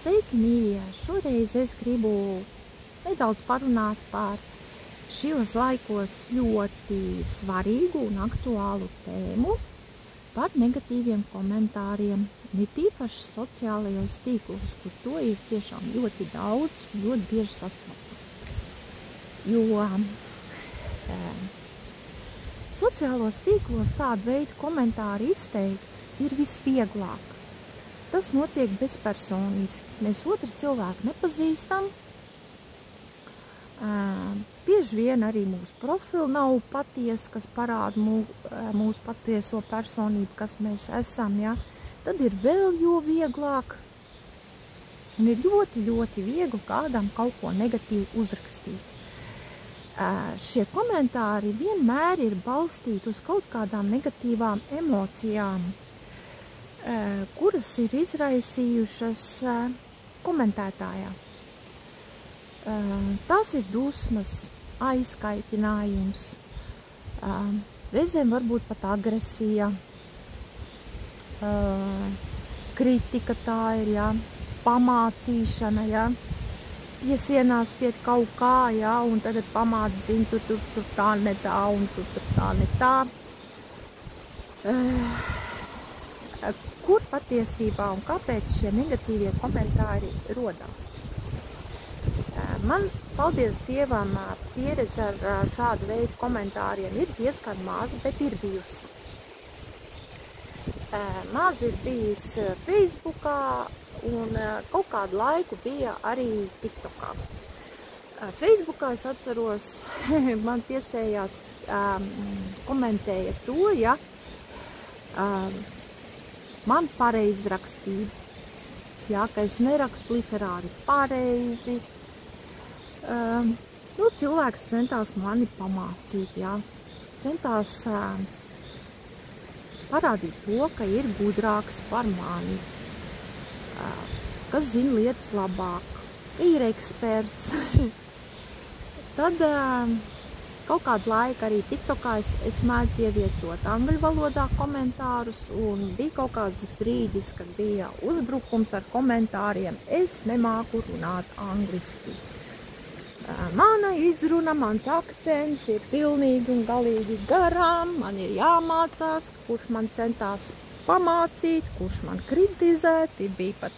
Sveiki, mīļie! Šoreiz es gribu nedaudz parunāt par šajos laikos ļoti svarīgu un aktuālu tēmu par negatīviem komentāriem, it īpaši sociālajos tīklos, kur to ir tiešām ļoti daudz un ļoti bieži sastopamu. Jo sociālos tīklos tādu veidu komentāri izteikt ir visvieglāk. Tas notiek bezpersoniski. Mēs otru cilvēku nepazīstam. Bieži vien arī mūsu profili nav patiesi, kas parāda mūsu patieso personību, kas mēs esam. Ja? Tad ir vēl jo vieglāk. Un ir ļoti, ļoti viegli kādam kaut ko negatīvu uzrakstīt. Šie komentāri vienmēr ir balstīti uz kaut kādām negatīvām emocijām, kuras ir izraisījušas komentētājā. Tas ir dusmas, aizkaitinājums, reizēm varbūt pat agresija, kritika tā ir, ja, pamācīšana, ja, piesienās pie kaut kā, ja, un tagad pamāc, zin, tur tā ne tā, un tur tā ne tā. Kur patiesībā un kāpēc šie negatīvie komentāri rodās? Man, paldies Dievam, pieredze ar šādu veidu komentāriem ir diezgan maza, bet ir bijusi. Maz ir bijis Facebookā un kaut kādu laiku bija arī TikTokā. Facebookā es atceros, man piesējās komentēja to, ja, man pareizrakstība, jā, ka es nerakstu literāri pareizi. Cilvēks centās mani pamācīt, jā. Centās parādīt to, ka ir gudrāks par mani, kas zina lietas labāk, ir eksperts. Tad kaut kādu laiku arī TikTokā es mēdzu ievietot angļu valodā komentārus, un bija kaut kāds brīdis, kad bija uzbrukums ar komentāriem. Es nemāku runāt angliski. Mana izruna, mans akcents ir pilnīgi un galīgi garām. Man ir jāmācās, kurš man centās pamācīt, kurš man kritizēt. Bija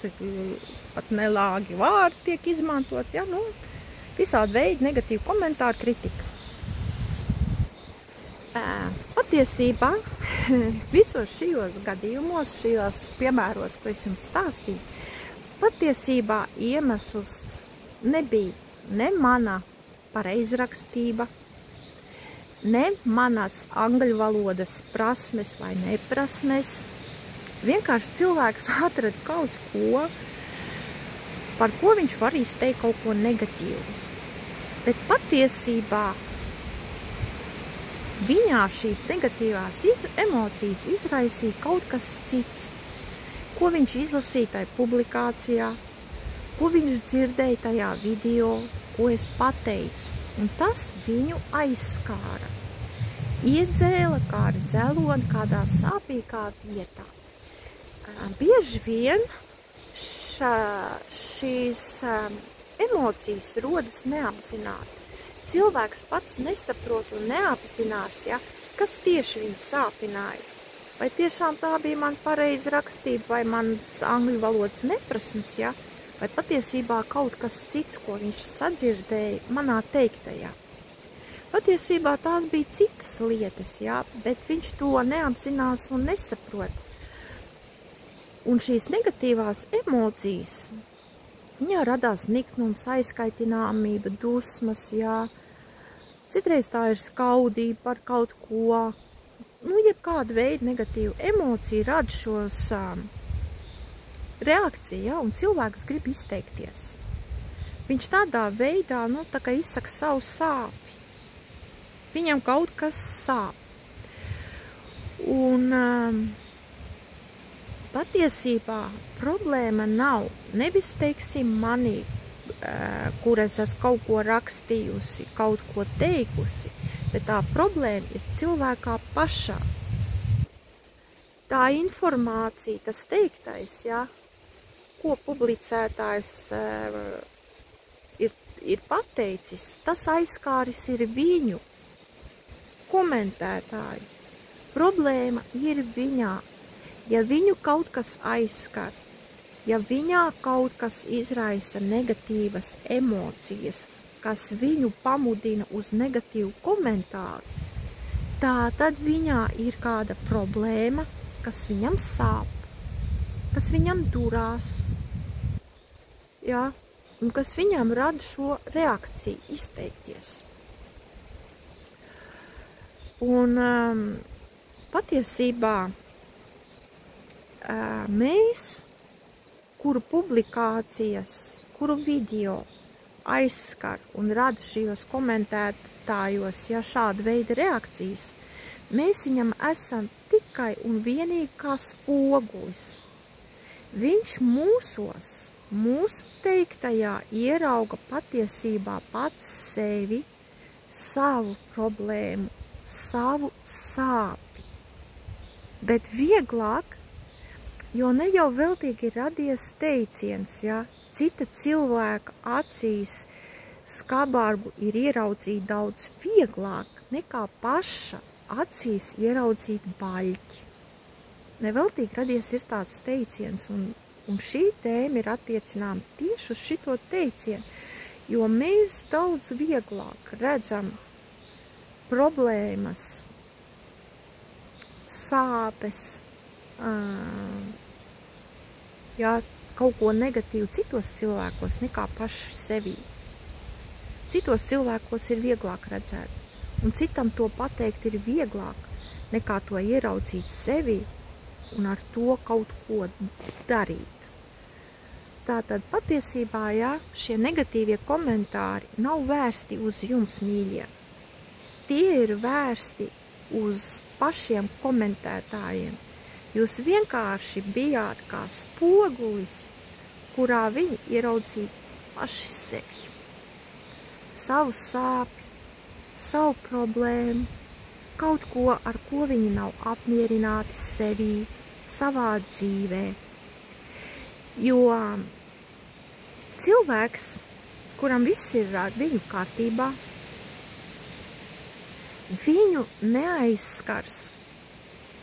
pat nelāgi vārdi tiek izmantot. Ja? Visādi veidi negatīvu komentāru kritika. Patiesībā visos šajos gadījumos, šajos piemēros, ko es jums stāstīju, patiesībā iemesls nebija ne mana pareizrakstība, ne manas angļu valodas prasmes vai neprasmes. Vienkārši cilvēks atrada kaut ko, par ko viņš var izteikt kaut ko negatīvu. Bet patiesībā viņā šīs negatīvās emocijas izraisīja kaut kas cits, ko viņš izlasīja tajā publikācijā, ko viņš dzirdēja tajā video, ko es pateicu. Un tas viņu aizskāra. Iedzēla kā ar dzeloni kādā sāpīgā vietā. Bieži vien šīs emocijas rodas neapzināti. Cilvēks pats nesaprot un neapzinās, ja, kas tieši viņu sāpināja. Vai tiešām tā bija man pareiza rakstība, vai mans angļu valodas neprasmes, ja, vai patiesībā kaut kas cits, ko viņš sadzirdēja manā teiktajā. Patiesībā tās bija citas lietas, ja, bet viņš to neapzinās un nesaprot. Un šīs negatīvās emocijas, viņā radās niknums, aizkaitināmība, dusmas, jā. Citreiz tā ir skaudība par kaut ko. Jebkāda veida negatīva emocija rada šos reakciju, jā, un cilvēks grib izteikties. Viņš tādā veidā, tā kā izsaka savu sāpi. Viņam kaut kas sāp. Un patiesībā problēma nav nevis, teiksim, manī, kur es esmu kaut ko rakstījusi, kaut ko teikusi, bet tā problēma ir cilvēkā pašā. Tā informācija, tas teiktais, ja, ko publicētājs ir pateicis, tas aizskāris ir viņu komentētāju. Problēma ir viņā. Ja viņu kaut kas aizskar, ja viņā kaut kas izraisa negatīvas emocijas, kas viņu pamudina uz negatīvu komentāru, tad viņā ir kāda problēma, kas viņam sāp, kas viņam durās, ja, un kas viņam rada šo reakciju izteikties. Un patiesībā mēs, kuru publikācijas, kuru video aizskar un rada šajos komentētājos, ja šāda veida reakcijas, mēs viņam esam tikai un vienīgi kā spogulis. Viņš mūsos, mūsu teiktajā ierauga patiesībā pats sevi, savu problēmu, savu sāpi. Bet vieglāk, jo ne jau veltīgi ir radies teiciens, ja, cita cilvēka acīs skabārgu ir ieraudzīt daudz vieglāk nekā paša acīs ieraudzīt baļķi. Neveltīgi radies ir tāds teiciens, un šī tēma ir attiecināma tieši uz šito teicienu, jo mēs daudz vieglāk redzam problēmas, sāpes, ja, kaut ko negatīvu citos cilvēkos nekā paši sevī. Citos cilvēkos ir vieglāk redzēt, un citam to pateikt ir vieglāk nekā to ieraudzīt sevī un ar to kaut ko darīt. Tātad patiesībā, ja, šie negatīvie komentāri nav vērsti uz jums, mīļie. Tie ir vērsti uz pašiem komentētājiem. Jūs vienkārši bijāt kā spogulis, kurā viņi ieraudzīja paši sevi. Savu sāpi, savu problēmu, kaut ko, ar ko viņi nav apmierināti sevī, savā dzīvē. Jo cilvēks, kuram viss ir ar viņu kārtībā, viņu neaizskars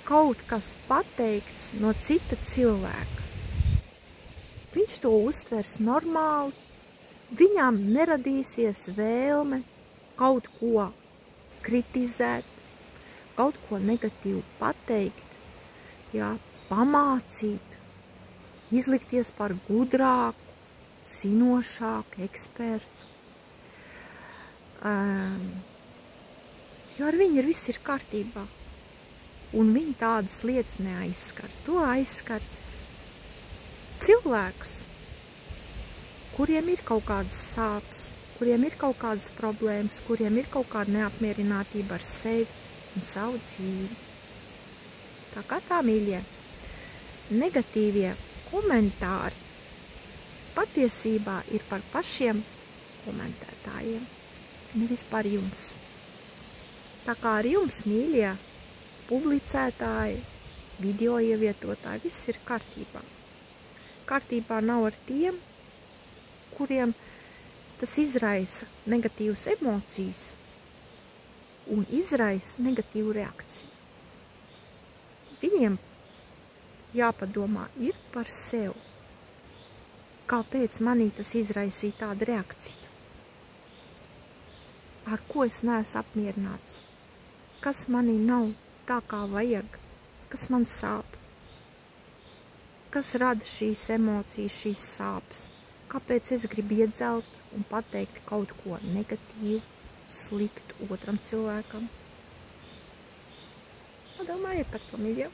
kaut kas pateikts no cita cilvēka. Viņš to uztvers normāli, viņam neradīsies vēlme kaut ko kritizēt, kaut ko negatīvu pateikt, jā, pamācīt, izlikties par gudrāku, zinošāku ekspertu. Jo ar viņu viss ir kārtībā. Un viņi tādas lietas neaizskar. To aizskar cilvēkus, kuriem ir kaut kādas sāpes, kuriem ir kaut kādas problēmas, kuriem ir kaut kāda neapmierinātība ar sevi un savu dzīvi. Tā kā tā, mīļie, negatīvie komentāri patiesībā ir par pašiem komentētājiem, nevis par jums. Tā kā ar jums, mīļie, publicētāji, video ievietotāji, viss ir kārtībā. Kārtībā nav ar tiem, kuriem tas izraisa negatīvas emocijas un izraisa negatīvu reakciju. Viņiem jāpadomā ir par sevi. Kāpēc manī tas izraisīja tādu reakciju? Ar ko es neesmu apmierināts? Kas manī nav tā, kā vajag? Kas man sāp? Kas rada šīs emocijas, šīs sāpes? Kāpēc es gribu iedzelt un pateikt kaut ko negatīvu, sliktu otram cilvēkam? Padomājiet par to, mīļie.